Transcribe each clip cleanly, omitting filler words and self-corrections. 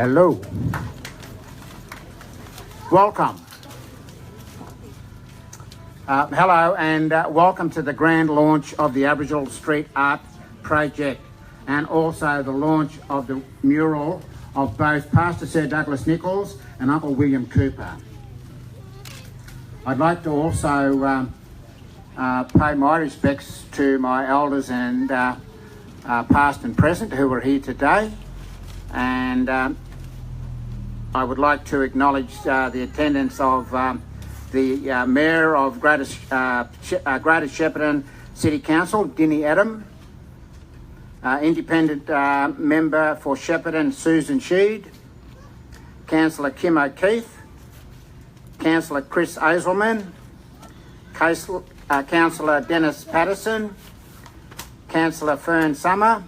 Hello. Welcome. Hello and welcome to the grand launch of the Aboriginal Street Art Project and also the launch of the mural of both Pastor Sir Douglas Nicholls and Uncle William Cooper. I'd like to also pay my respects to my elders and past and present who are here today, and I would like to acknowledge the attendance of the Mayor of Greater Shepparton City Council, Dana Djirrungana, Independent Member for Shepparton, Susan Sheed, Councillor Kim O'Keefe, Councillor Chris Azelman, Councillor Dennis Patterson, Councillor Fern Summer,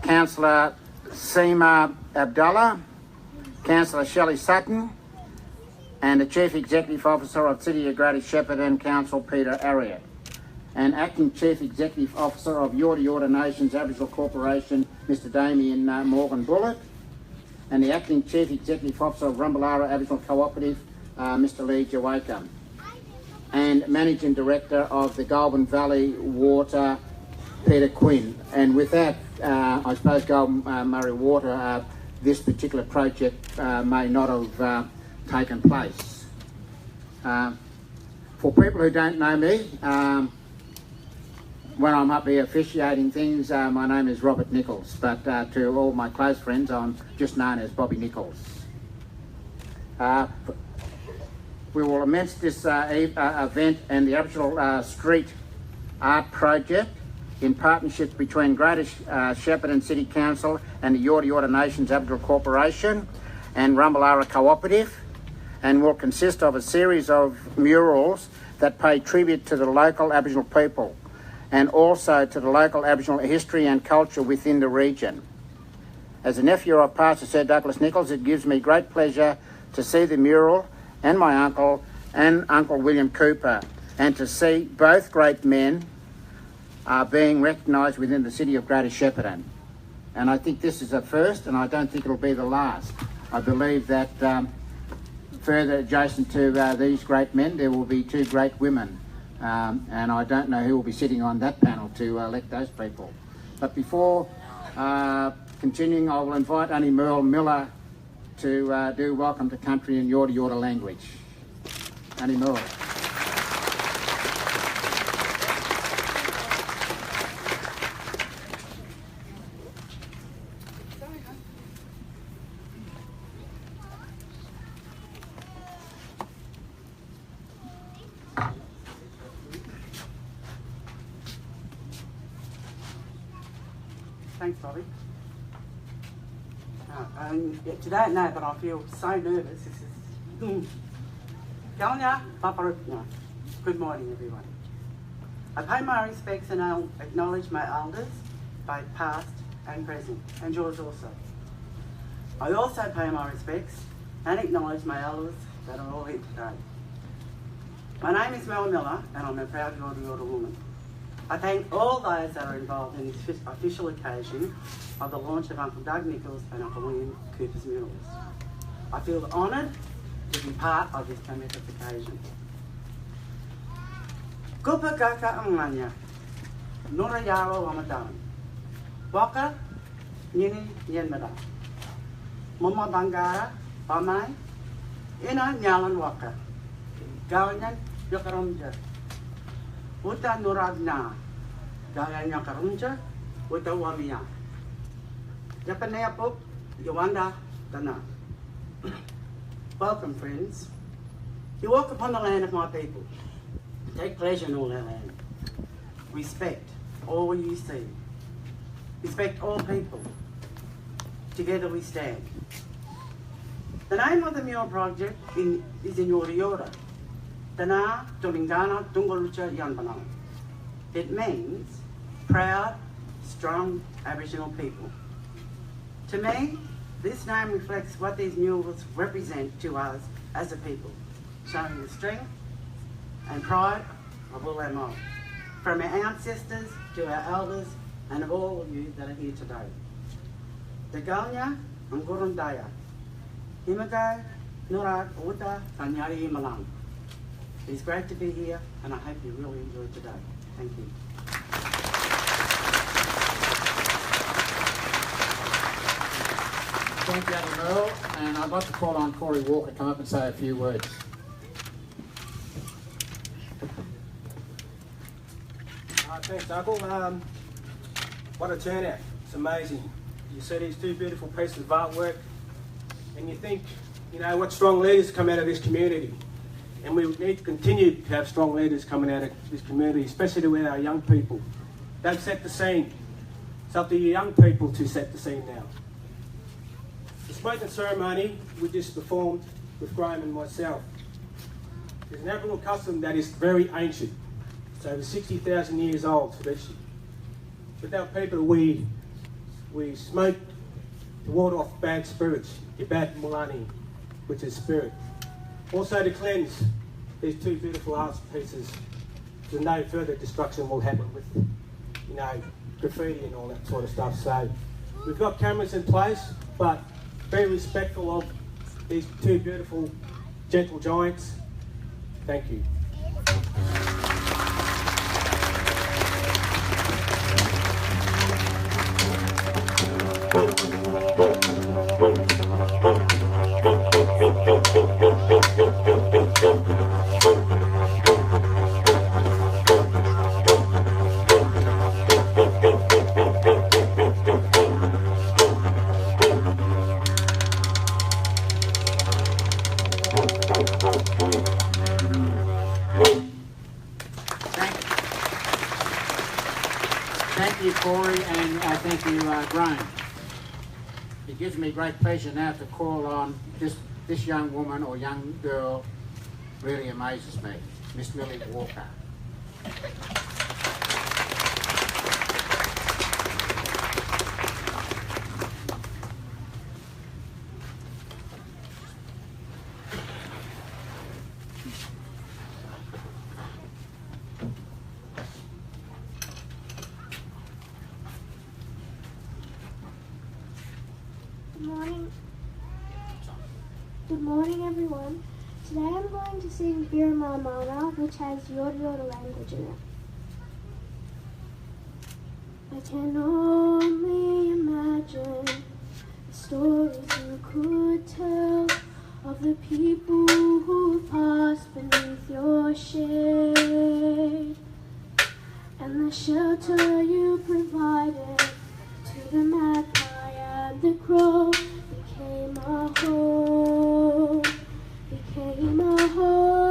Councillor Seema Abdullah, Councillor Shelley Sutton, and the Chief Executive Officer of City of Greater Shepparton Council, Peter Arriet, and Acting Chief Executive Officer of Yorta Nations Aboriginal Corporation, Mr Damien Morgan Bullitt, and the Acting Chief Executive Officer of Rumbalara Aboriginal Co-Operative, Mr Lee Jawaka, and Managing Director of the Goulburn Valley Water, Peter Quinn. And with that, I suppose Goulburn Valley Water, this particular project may not have taken place. For people who don't know me, when I'm up here officiating things, my name is Robert Nicholls, but to all my close friends, I'm just known as Bobby Nicholls. We will commence this event and the Aboriginal Street Art Project in partnership between Greater Shepparton City Council and the Yorta Nations Aboriginal Corporation and Rumbalara Co-Operative, and will consist of a series of murals that pay tribute to the local Aboriginal people and also to the local Aboriginal history and culture within the region. As a nephew of Pastor Sir Douglas Nicholls, it gives me great pleasure to see the mural and my uncle and Uncle William Cooper, and to see both great men being recognised within the city of Greater Shepparton. And I think this is a first, and I don't think it'll be the last. I believe that further adjacent to these great men, there will be two great women. And I don't know who will be sitting on that panel to elect those people. But before continuing, I will invite Annie Merle Miller to do Welcome to Country in Yorta language. Annie Merle. Thanks, Bobby. You don't know, but I feel so nervous. This is Galnya Paparupna. Good morning, everyone. I pay my respects and I'll acknowledge my elders, both past and present, and yours also. I also pay my respects and acknowledge my elders that are all here today. My name is Mel Miller, and I'm a proud Yorta woman. I thank all those that are involved in this official occasion of the launch of Uncle Doug Nicholls and Uncle William Cooper's murals. I feel honoured to be part of this momentous occasion. Kupa kaka anganya, nora yaro wamadaran. Waka, nini yenmeda. Mama bangara, pamai, ina nyalan waka. Gawanyan yokaromja. Uta nuragna, gayanya karunja, uta wamia. Japanea pop, Yawanda Dana. Welcome, friends. You walk upon the land of my people. Take pleasure in all our land. Respect all you see. Respect all people. Together we stand. The name of the mural project is in Yorta. Dana Djirrungana Dunguludja Yenbena-l. It means proud, strong Aboriginal people. To me, this name reflects what these murals represent to us as a people, showing the strength and pride of all our mob, from our ancestors to our elders and of all of you that are here today. The Galnya Angurundaya, Himagai, Nurat, Uta, Tanyari Malang. It's great to be here, and I hope you really enjoyed today. Thank you. Thank you, Admiral, and I'd like to call on Corey Walker to come up and say a few words. Thanks, Uncle. What a turnout. It's amazing. You see these two beautiful pieces of artwork and you think, you know, what strong leaders come out of this community. And we need to continue to have strong leaders coming out of this community, especially with our young people. They've set the scene. It's up to you young people to set the scene now. The smoking ceremony we just performed with Graham and myself is an Aboriginal custom that is very ancient. It's over 60,000 years old tradition. With our people, we smoke to ward off bad spirits, Ibat Mulani, which is spirit. Also to cleanse these two beautiful art pieces, so no further destruction will happen with, you know, graffiti and all that sort of stuff. So we've got cameras in place, but be respectful of these two beautiful, gentle giants. Thank you. Thank you, Corey, and thank you, Graham. It gives me great pleasure now to call on this young woman or young girl. Really amazes me, Miss Lily Walker. Good morning, everyone. Today I'm going to sing Birramamana, which has Yorta language in it. I can only imagine the stories you could tell of the people who passed beneath your shade, and the shelter you provided to the magpie and the crow became a home, became a home.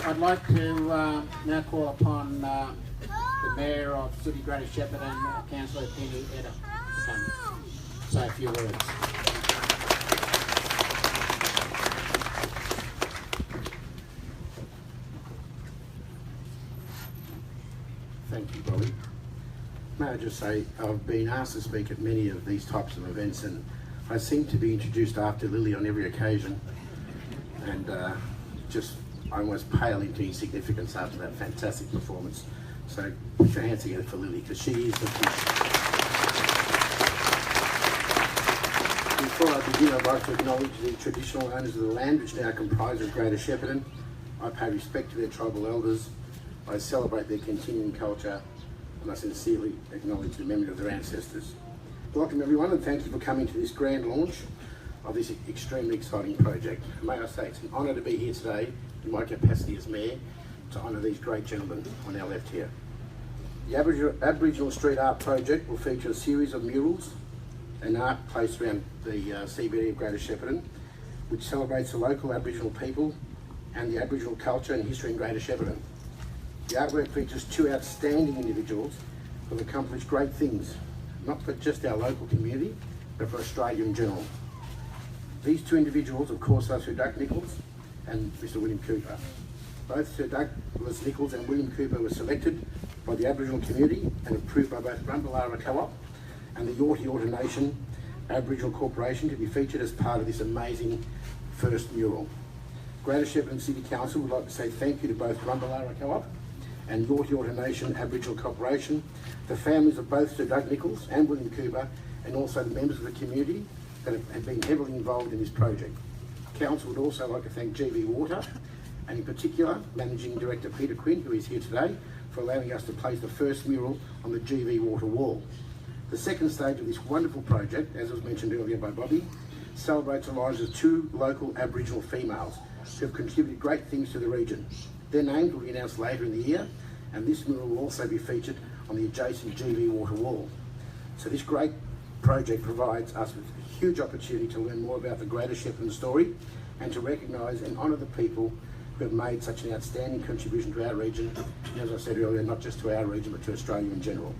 I'd like to now call upon the Mayor of City Greater Shepparton, Councillor Penny Etta, to come say a few words. Thank you, Bobby. May I just say, I've been asked to speak at many of these types of events, and I seem to be introduced after Lily on every occasion, and just I almost pale into insignificance after that fantastic performance. So put your hands together for Lily, because she is the fish. Before I begin, I'd like to acknowledge the traditional owners of the land which now comprises Greater Shepparton. I pay respect to their tribal elders. I celebrate their continuing culture, and I sincerely acknowledge the memory of their ancestors. Welcome everyone, and thank you for coming to this grand launch of this extremely exciting project. May I say, it's an honour to be here today in my capacity as Mayor to honour these great gentlemen on our left here. The Aboriginal Street Art Project will feature a series of murals and art placed around the CBD of Greater Shepparton, which celebrates the local Aboriginal people and the Aboriginal culture and history in Greater Shepparton. The artwork features two outstanding individuals who have accomplished great things, not for just our local community, but for Australia in general. These two individuals, of course, are Sir Doug Nicholls and Mr. William Cooper. Both Sir Douglas Nicholls and William Cooper were selected by the Aboriginal community and approved by both Rumbalara Co-Op and the Yorta Nation Aboriginal Corporation to be featured as part of this amazing first mural. Greater Shepparton City Council would like to say thank you to both Rumbalara Co-Op and Yorta Nation Aboriginal Corporation, the families of both Sir Doug Nicholls and William Cooper, and also the members of the community that have been heavily involved in this project. Council would also like to thank GB Water, and in particular Managing Director Peter Quinn, who is here today, for allowing us to place the first mural on the GB Water wall. The second stage of this wonderful project, as was mentioned earlier by Bobby, celebrates the lives of two local Aboriginal females who have contributed great things to the region. Their names will be announced later in the year, and this mural will also be featured on the adjacent GB Water wall. So this great project provides us with a huge opportunity to learn more about the Greater Shepparton story and to recognise and honour the people who have made such an outstanding contribution to our region, and as I said earlier, not just to our region but to Australia in general.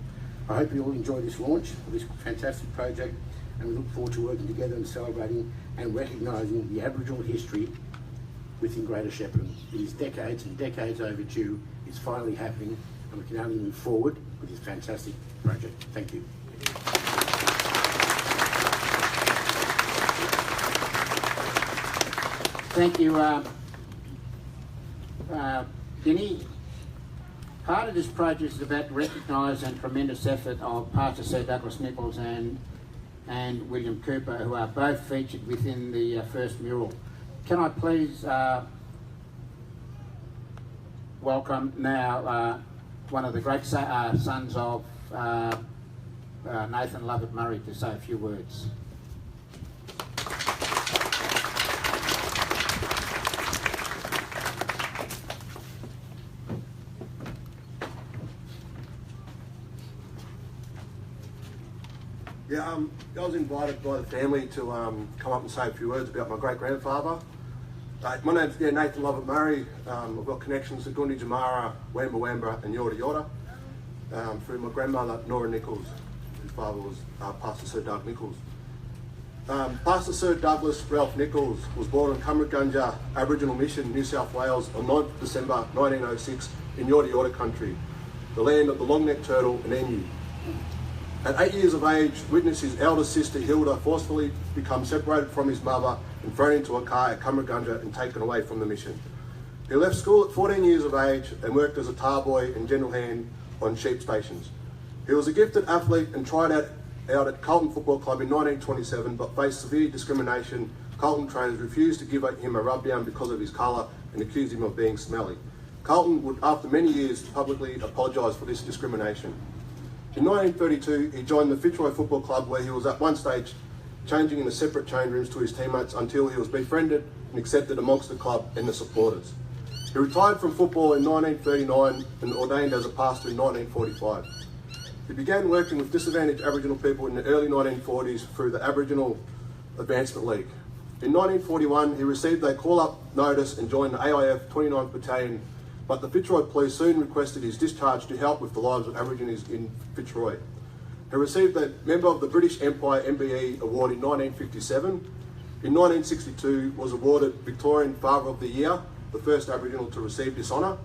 I hope you all enjoy this launch of this fantastic project, and we look forward to working together and celebrating and recognising the Aboriginal history within Greater Shepparton. It is decades and decades overdue. It's finally happening, and we can only move forward with this fantastic project. Thank you. Thank you, Ginny. Part of this project is about to recognise and tremendous effort of Pastor Sir Douglas Nicholls and William Cooper, who are both featured within the first mural. Can I please welcome now one of the great sons of Nathan Lovett Murray to say a few words. Yeah, I was invited by the family to come up and say a few words about my great-grandfather. My name's Nathan Lovett Murray. I've got connections to Dana Djirrungana Dunguludja Yenbena-l and Yorta through my grandmother, Nora Nicholls, whose father was Pastor Sir Doug Nicholls. Pastor Sir Douglas Ralph Nicholls was born in Cumbergunja Aboriginal Mission, New South Wales on 9th December 1906 in Yorta country, the land of the long-necked turtle and emu. At 8 years of age, witnessed his eldest sister Hilda forcefully become separated from his mother and thrown into a car at Cumbergunja and taken away from the mission. He left school at 14 years of age and worked as a tar boy and general hand on sheep stations. He was a gifted athlete and tried out at Carlton Football Club in 1927, but faced severe discrimination. Carlton trainers refused to give him a rub down because of his colour and accused him of being smelly. Carlton would, after many years, publicly apologise for this discrimination. In 1932, he joined the Fitzroy Football Club, where he was at one stage changing in the separate change rooms to his teammates until he was befriended and accepted amongst the club and the supporters. He retired from football in 1939 and ordained as a pastor in 1945. He began working with disadvantaged Aboriginal people in the early 1940s through the Aboriginal Advancement League. In 1941, he received a call-up notice and joined the AIF 29th Battalion, but the Fitzroy Police soon requested his discharge to help with the lives of Aborigines in Fitzroy. He received a Member of the British Empire MBE award in 1957. In 1962, was awarded Victorian Father of the Year, the first Aboriginal to receive this honour.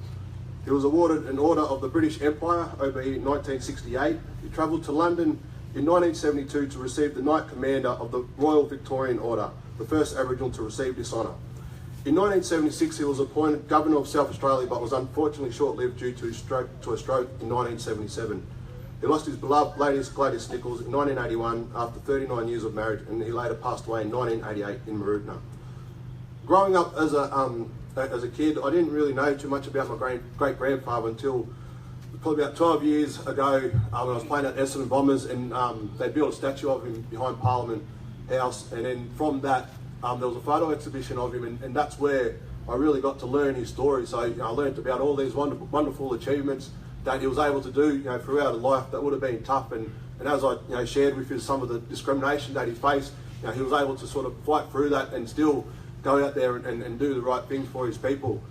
He was awarded an Order of the British Empire over here in 1968. He travelled to London in 1972 to receive the Knight Commander of the Royal Victorian Order, the first Aboriginal to receive this honour. In 1976 he was appointed Governor of South Australia, but was unfortunately short-lived due to a stroke in 1977. He lost his beloved lady Gladys Nicholls in 1981 after 39 years of marriage, and he later passed away in 1988 in Mooroopna. Growing up as a kid, I didn't really know too much about my great-grandfather until probably about 12 years ago when I was playing at Essendon Bombers, and they built a statue of him behind Parliament House, and then from that there was a photo exhibition of him, and that's where I really got to learn his story. So I learned about all these wonderful achievements that he was able to do, throughout a life that would have been tough, and as I shared with you some of the discrimination that he faced, he was able to sort of fight through that and still go out there and do the right things for his people.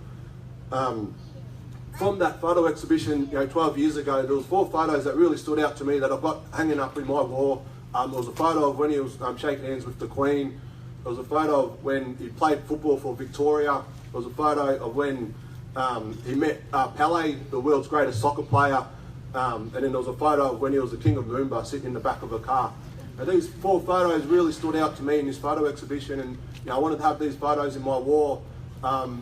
From that photo exhibition, 12 years ago, there was 4 photos that really stood out to me that I've got hanging up in my wall. There was a photo of when he was shaking hands with the Queen. There was a photo of when he played football for Victoria. There was a photo of when he met Pele, the world's greatest soccer player, and then there was a photo of when he was the King of Moomba sitting in the back of a car. Now, these 4 photos really stood out to me in this photo exhibition, and I wanted to have these photos in my wall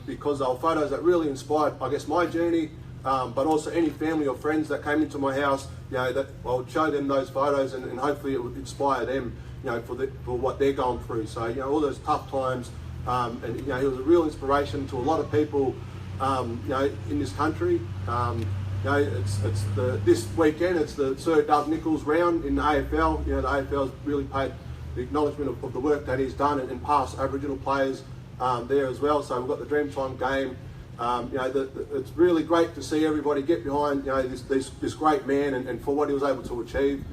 because they were photos that really inspired, I guess, my journey, but also any family or friends that came into my house, that I would show them those photos, and hopefully it would inspire them, for what they're going through. So, all those tough times, and he was a real inspiration to a lot of people, in this country. This weekend it's the Sir Doug Nicholls round in the AFL. The AFL's really paid the acknowledgement of the work that he's done, and past Aboriginal players there as well. So we've got the Dreamtime game. It's really great to see everybody get behind this great man and for what he was able to achieve.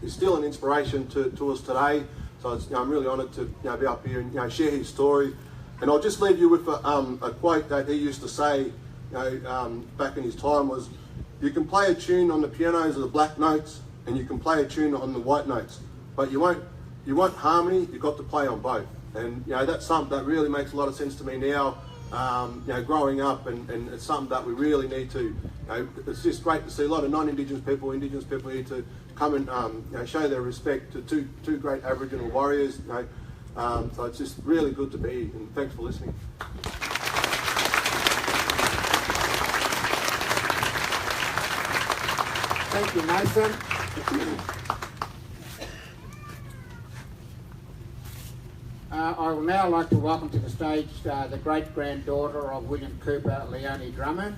He's still an inspiration to us today. So I'm really honoured to be up here and share his story. And I'll just leave you with a quote that he used to say, back in his time, was, "You can play a tune on the pianos of the black notes, and you can play a tune on the white notes, but you want harmony. You've got to play on both." And that's something that really makes a lot of sense to me now. Growing up, and it's something that we really need to. It's just great to see a lot of non-Indigenous people, Indigenous people here to come and show their respect to two great Aboriginal warriors. So it's just really good to be here, and thanks for listening. Thank you, Nathan. I would now like to welcome to the stage the great-granddaughter of William Cooper, Leonie Drummond,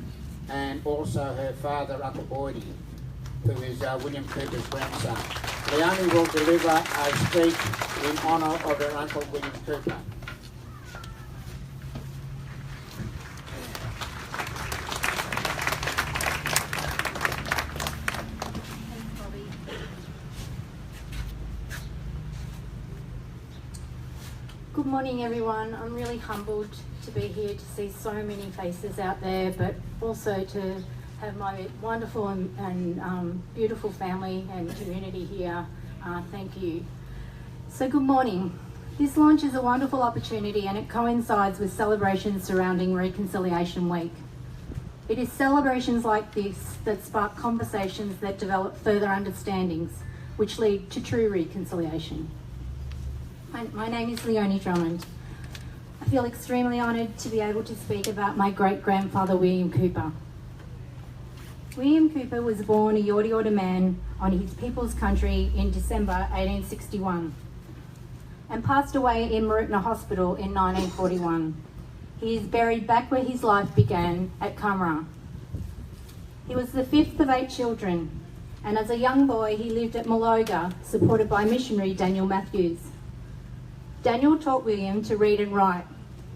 and also her father, Uncle Boydie, who is William Cooper's grandson. Leonie will deliver a speech in honour of her uncle, William Cooper. Good morning, everyone. I'm really humbled to be here to see so many faces out there, but also to have my wonderful and beautiful family and community here. Thank you. So good morning. This launch is a wonderful opportunity, and it coincides with celebrations surrounding Reconciliation Week. It is celebrations like this that spark conversations that develop further understandings, which lead to true reconciliation. My name is Leonie Drummond. I feel extremely honoured to be able to speak about my great-grandfather, William Cooper. William Cooper was born a Yorta Yorta man on his people's country in December 1861 and passed away in Mooroopna Hospital in 1941. He is buried back where his life began, at Camera. He was the 5th of 8 children, and as a young boy he lived at Maloga, supported by missionary Daniel Matthews. Daniel taught William to read and write,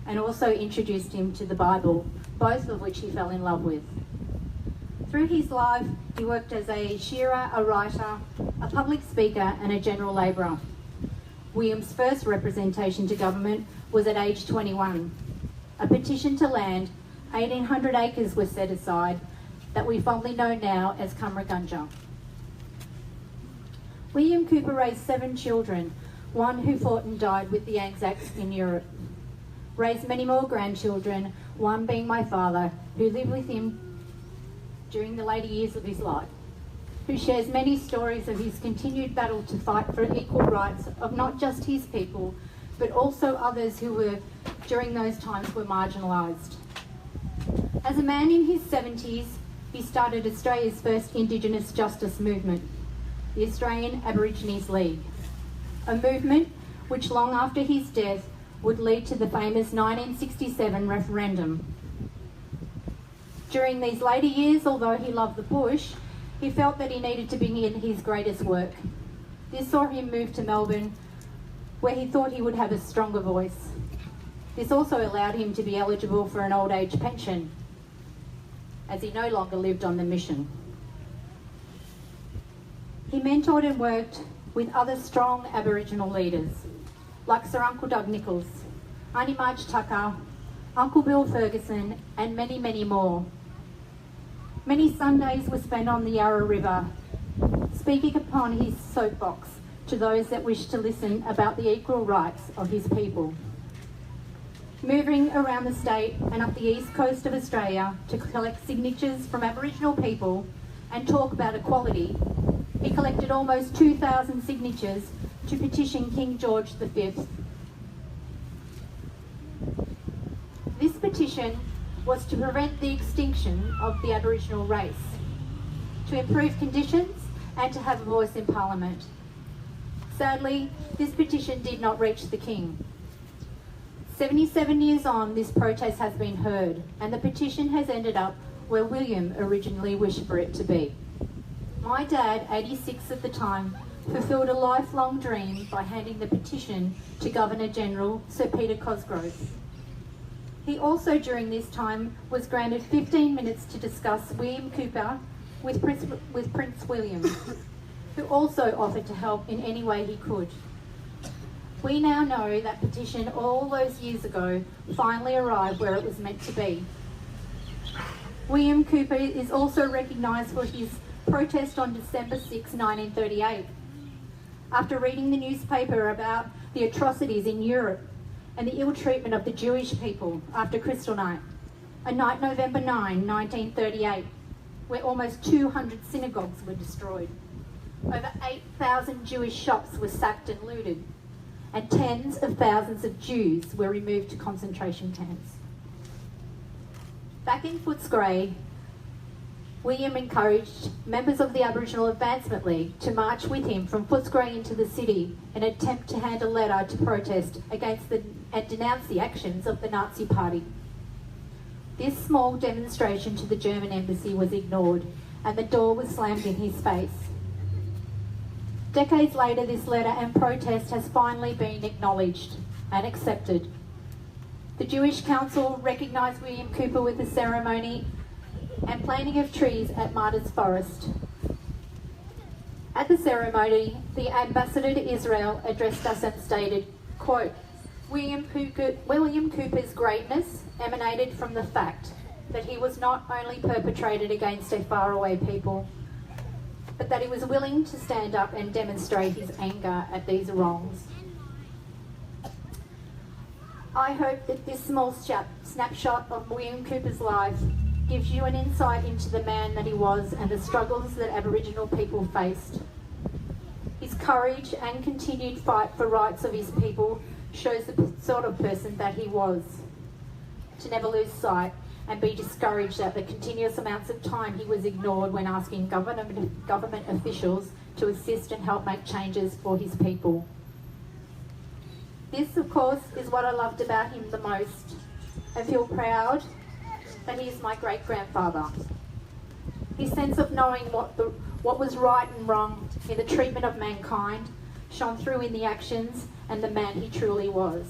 and also introduced him to the Bible, both of which he fell in love with. Through his life, he worked as a shearer, a writer, a public speaker, and a general labourer. William's first representation to government was at age 21. A petition to land, 1,800 acres was set aside, that we fondly know now as Cumragunja. William Cooper raised 7 children, one who fought and died with the Anzacs in Europe. Raised many more grandchildren, one being my father, who lived with him during the later years of his life, who shares many stories of his continued battle to fight for equal rights of not just his people, but also others who were, during those times, were marginalised. As a man in his 70s, he started Australia's first Indigenous justice movement, the Australian Aborigines League, a movement which long after his death would lead to the famous 1967 referendum. During these later years, although he loved the bush, he felt that he needed to begin his greatest work. This saw him move to Melbourne, where he thought he would have a stronger voice. This also allowed him to be eligible for an old age pension, as he no longer lived on the mission. He mentored and worked with other strong Aboriginal leaders, like Sir Uncle Doug Nicholls, Auntie Marge Tucker, Uncle Bill Ferguson, and many, many more. Many Sundays were spent on the Yarra River, speaking upon his soapbox to those that wished to listen about the equal rights of his people. Moving around the state and up the east coast of Australia to collect signatures from Aboriginal people and talk about equality, he collected almost 2,000 signatures to petition King George V. This petition was to prevent the extinction of the Aboriginal race, to improve conditions and to have a voice in Parliament. Sadly, this petition did not reach the King. 77 years on, this protest has been heard, and the petition has ended up where William originally wished for it to be. My dad, 86 at the time, fulfilled a lifelong dream by handing the petition to Governor-General Sir Peter Cosgrove. He also, during this time, was granted 15 minutes to discuss William Cooper with Prince William, who also offered to help in any way he could. We now know that petition all those years ago finally arrived where it was meant to be. William Cooper is also recognised for his protest on December 6, 1938. After reading the newspaper about the atrocities in Europe and the ill treatment of the Jewish people after Kristallnacht, a night November 9, 1938, where almost 200 synagogues were destroyed. Over 8,000 Jewish shops were sacked and looted, and tens of thousands of Jews were removed to concentration camps. Back in Footscray, William encouraged members of the Aboriginal Advancement League to march with him from Footscray into the city in an attempt to hand a letter to protest against and denounce the actions of the Nazi Party. This small demonstration to the German embassy was ignored, and the door was slammed in his face. Decades later, this letter and protest has finally been acknowledged and accepted. The Jewish Council recognised William Cooper with a ceremony and planting of trees at Martyrs Forest. At the ceremony, the ambassador to Israel addressed us and stated, quote, William Cooper's greatness emanated from the fact that he was not only perpetrated against a faraway people, but that he was willing to stand up and demonstrate his anger at these wrongs. I hope that this small snapshot of William Cooper's life gives you an insight into the man that he was and the struggles that Aboriginal people faced. His courage and continued fight for rights of his people shows the sort of person that he was. To never lose sight and be discouraged at the continuous amounts of time he was ignored when asking government officials to assist and help make changes for his people. This, of course, is what I loved about him the most. I feel proud that he is my great-grandfather. His sense of knowing what was right and wrong in the treatment of mankind shone through in the actions and the man he truly was.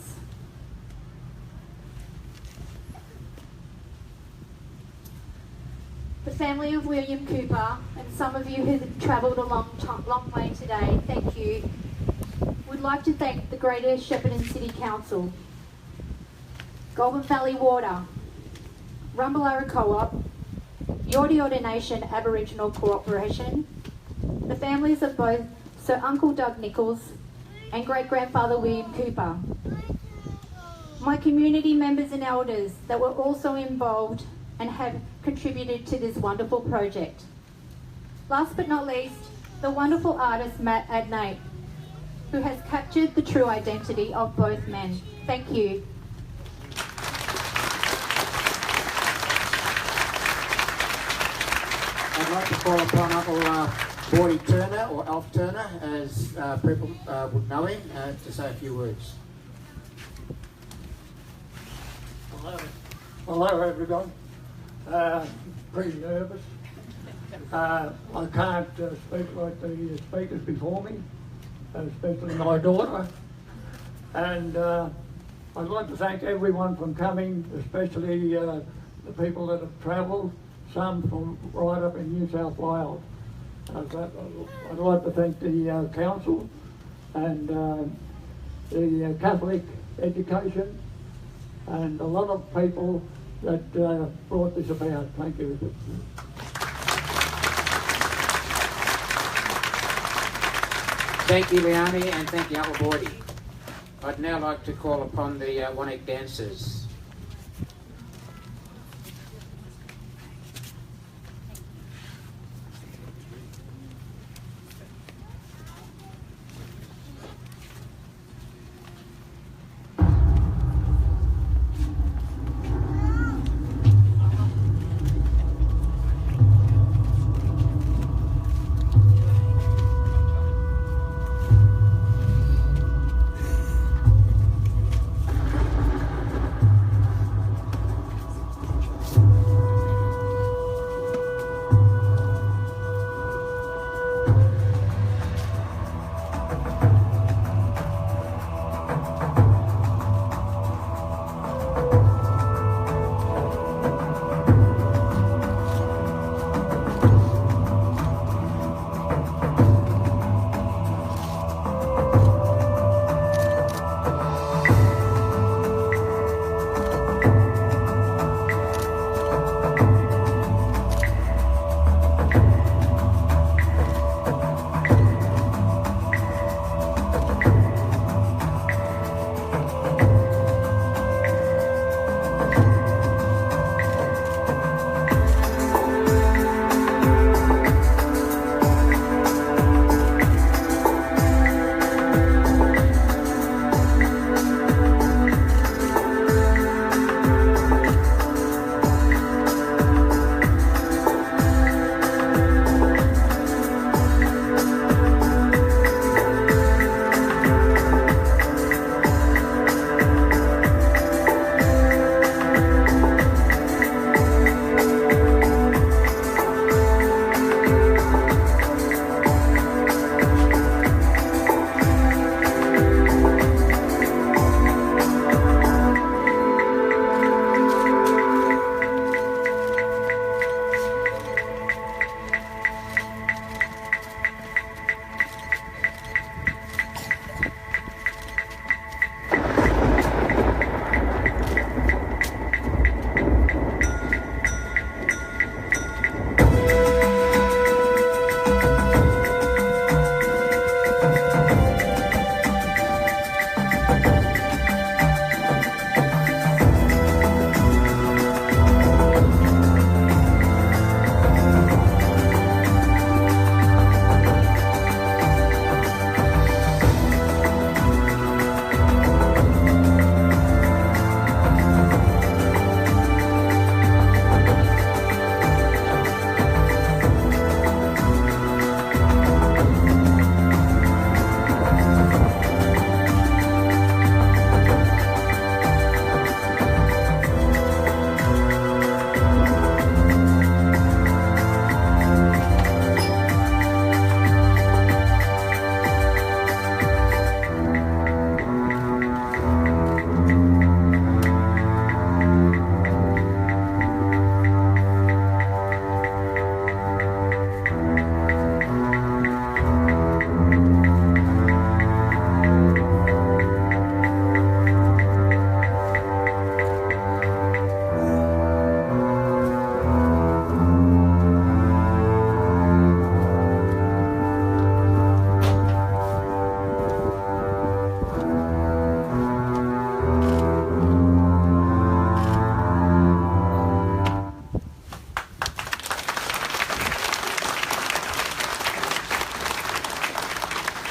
The family of William Cooper, and some of you who have travelled a long way today, thank you, would like to thank the Greater Shepparton City Council, Goulburn Valley Water, Rumbalara Co-op, Yorta Nation Aboriginal Corporation, the families of both Sir Uncle Doug Nicholls and great-grandfather William Cooper, my community members and elders that were also involved and have contributed to this wonderful project. Last but not least, the wonderful artist Matt Adnate, who has captured the true identity of both men. Thank you. I'd like to call upon Uncle Bordy Turner, or Alf Turner, as people would know him, to say a few words. Hello everyone. Pretty nervous. I can't speak like the speakers before me, especially my daughter. And I'd like to thank everyone for coming, especially the people that have travelled, some from right up in New South Wales. I'd like to thank the council and the Catholic education and a lot of people that brought this about. Thank you. Thank you, Leonie, and thank you, Uncle Bordy. I'd now like to call upon the Wanek dancers.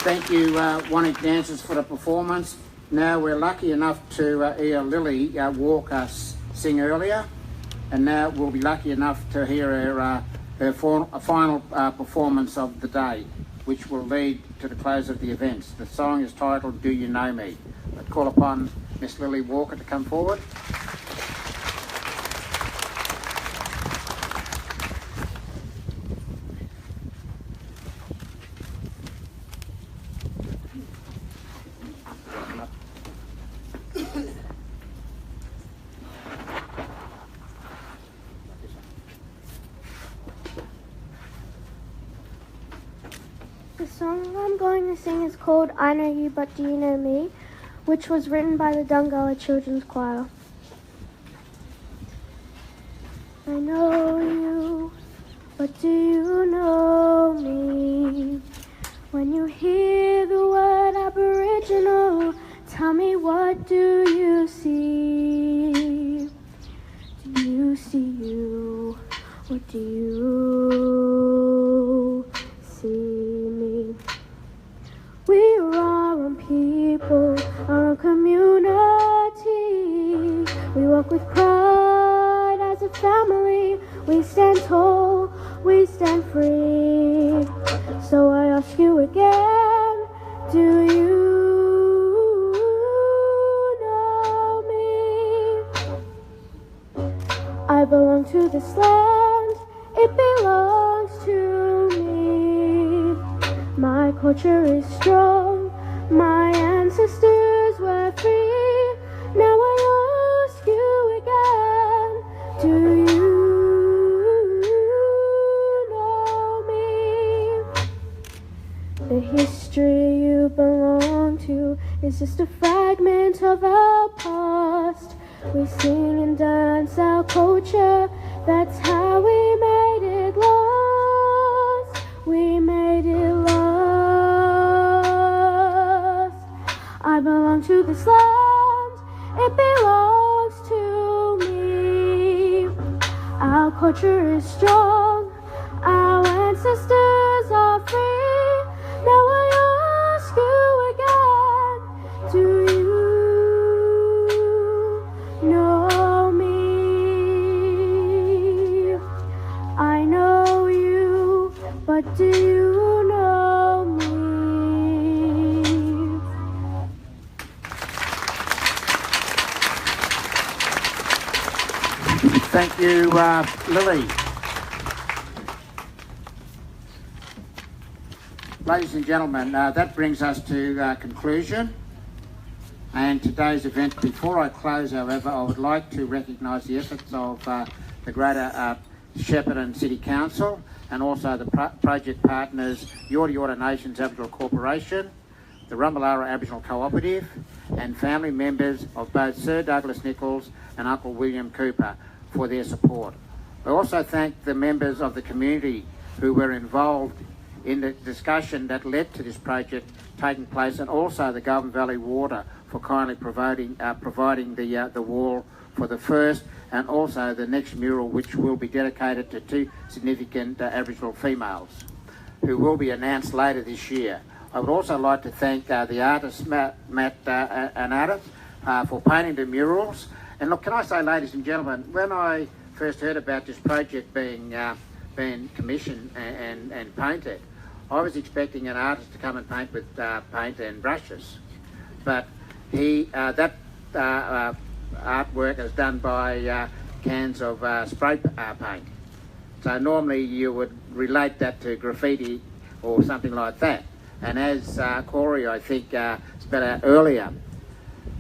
Thank you, wanting dancers, for the performance. Now we're lucky enough to hear Lily Walk us sing earlier, and now we'll be lucky enough to hear her final performance of the day, which will lead to the close of the events. The song is titled Do You Know Me? I call upon Miss Lily Walker to come forward. The song I'm going to sing is called I Know You But Do You Know Me, which was written by the Dunguludja Children's Choir. I know you, but do you know me? When you hear the word Aboriginal, tell me, what do you see? Do you see you, or do you see me? We are our own people, our own community. We walk with pride as a family. We stand tall, we stand free. So I ask you again, do you know me? I belong to this land, it belongs to me. My culture is strong, my ancestors were free. Now I ask you again, do you know me? The history you belong to is just a fragment of our past. We sing and dance our culture, that's how we made it last. We made it last. I belong to this land, it belongs to me. Our culture is strong, our ancestors are free. Now I ask you again, do you know me? I know you, but do you know me? Thank you, Lily. Ladies and gentlemen, that brings us to conclusion and today's event. Before I close, however, I would like to recognise the efforts of the Greater Shepparton City Council and also the project partners Yorta Nations Aboriginal Corporation, the Rumbalara Aboriginal Co-Operative, and family members of both Sir Douglas Nicholls and Uncle William Cooper for their support. I also thank the members of the community who were involved in the discussion that led to this project taking place, and also the Goulburn Valley Water for kindly providing the wall for the first and also the next mural, which will be dedicated to two significant Aboriginal females who will be announced later this year. I would also like to thank the artist Matt and Addis for painting the murals. And look, can I say, ladies and gentlemen, when I first heard about this project being commissioned and painted, I was expecting an artist to come and paint with paint and brushes, but that artwork is done by cans of spray paint. So normally you would relate that to graffiti or something like that. And as Corey, I think, spoke out earlier,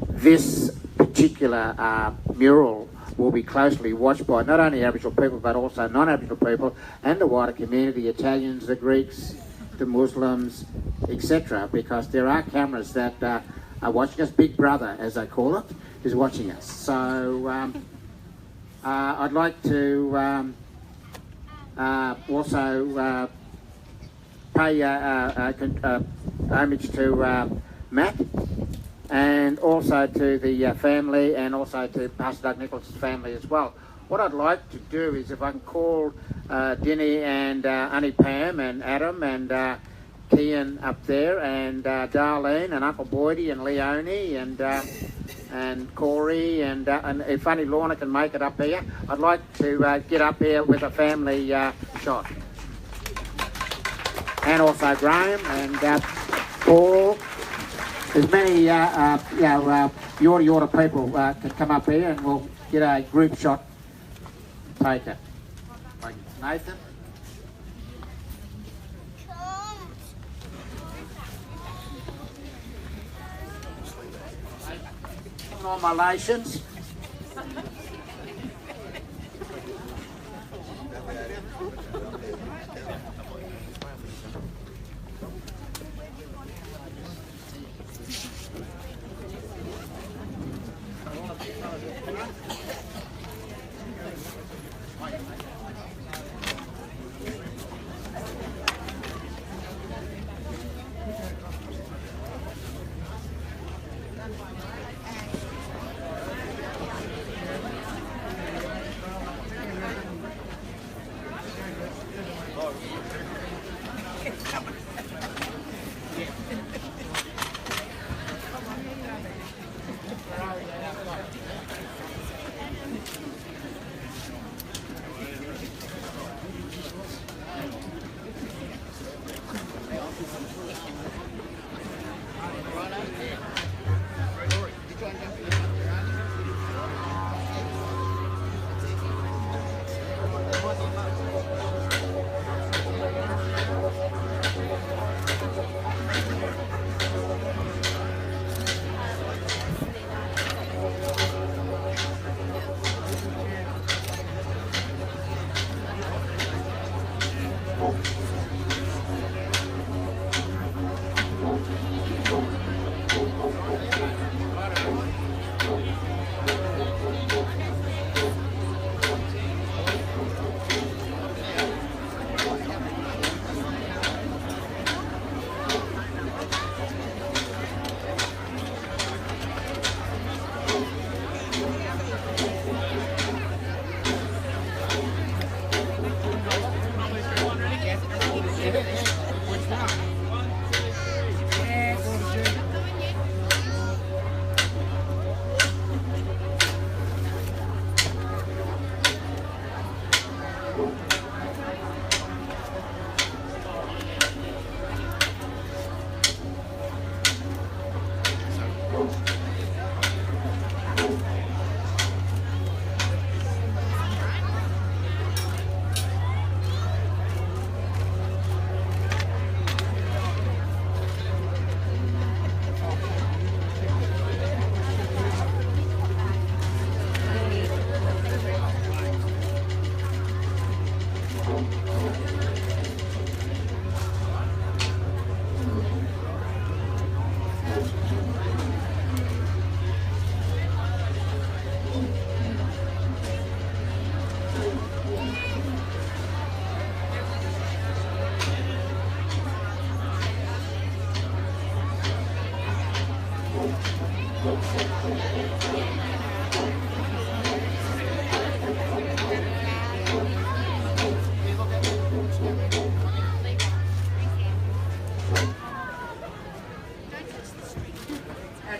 this particular mural will be closely watched by not only Aboriginal people but also non-Aboriginal people and the wider community, Italians, the Greeks, the Muslims, etc., because there are cameras that are watching us. Big Brother, as they call it, is watching us. So I'd like to also pay homage to Matt, and also to the family, and also to Pastor Doug Nicholls' family as well. What I'd like to do is, if I can call Dinny and Auntie Pam and Adam and Kian up there, and Darlene, and Uncle Boydie, and Leonie, and Corey, and if only Lorna can make it up here, I'd like to get up here with a family shot. And also Graham and Paul. As many Yorta people can come up here, and we'll get a group shot taken. Nathan. All my relations.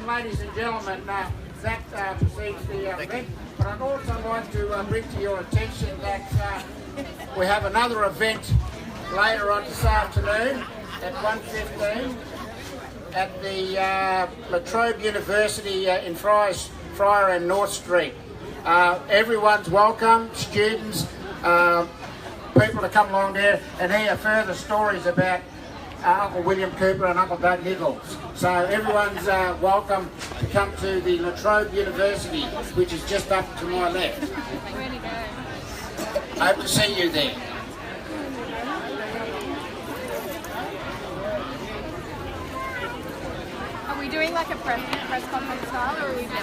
Ladies and gentlemen, that precedes the event, but I'd also like to bring to your attention that we have another event later on this afternoon at 1:15 at the La Trobe University in Fryer and North Street. Everyone's welcome, students, people to come along there and hear further stories about Uncle William Cooper and Uncle Doug Nicholls. So everyone's welcome to come to the La Trobe University, which is just up to my left. Hope to see you there. Are we doing like a press conference style, or are we just